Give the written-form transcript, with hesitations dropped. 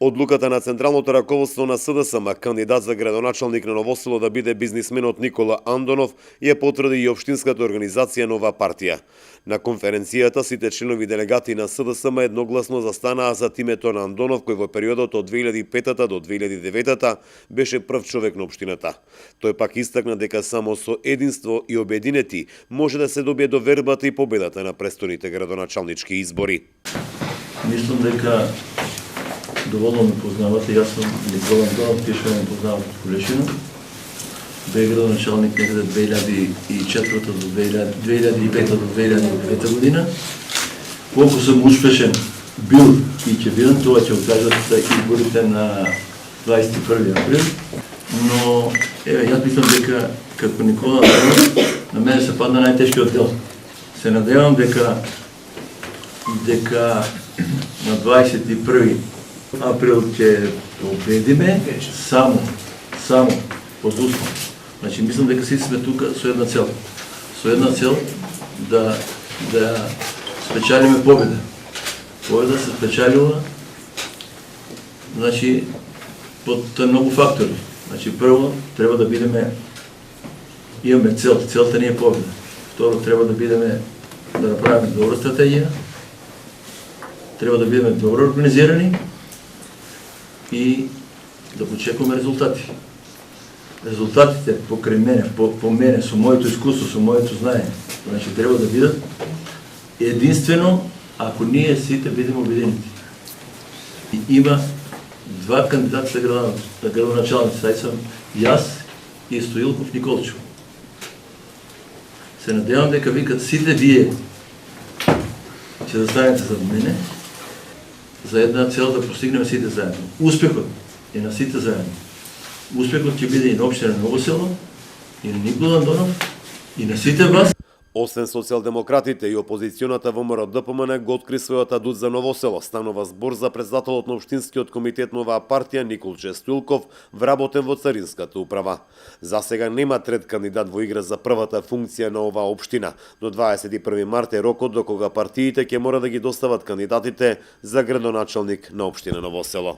Одлуката на Централното раководство на СДСМ, кандидат за градоначалник на Новосело да биде бизнисменот Никола Андонов, ја потврди и општинската организација Нова партија. На конференцијата сите членови делегати на СДСМ едногласно застанаа за името на Андонов, кој во периодот од 2005 до 2009 беше прв човек на општината. Тој пак истакна дека само со единство и обединети може да се добие до вербата и победата на престојните градоначалнички избори. Мислам дека доволно ме познавате, јас сум Никола Андонов, тие што ме познават од Колешина. Бе градоначалник некаде 2004 до 2005 до 2009 година. Колку сум успешен бил и ќе бидам, тоа ќе окажат изборите на 21 април. Но, јас мислам дека како Никола Андонов, на мене се падна најтешкиот дел. Се надевам дека на 21 април ќе победиме само под услов. Значи, мислам дека сите сме тука со една цел. Со една цел да спечалиме победа. Победа се спечалила, значи, под многу фактори. Значи, прво, треба да имаме цел. Целта ни е победа. Второ, треба да направиме добра стратегија. Треба да бидеме добро организирани и да очекуваме резултати. Резултатите покрај мене, по мене, со моето искуство, со моето знаење, значи треба да бидат единствено ако ние сите бидеме обединети. И има два кандидати за градоначалници, сај сам јас и Стоилков Николчев. Се надевам дека сите вие ќе застанете зад мене за една цел да постигнеме сите заедно. Успехот е на сите заедно. Успехот ќе биде и на општина Новосело, и на Никола Андонов, и на сите вас. Освен социјалдемократите и опозиционата ВМРО ДПМН го откри својата дут за Новосело. Станува збор за председателот на општинскиот комитет на оваа партија Николче Стоилков, вработен во царинската управа. За сега нема трет кандидат во игра за првата функција на оваа општина. До 21 март е рокот до кога партиите ќе мора да ги достават кандидатите за градоначалник на општина Новосело.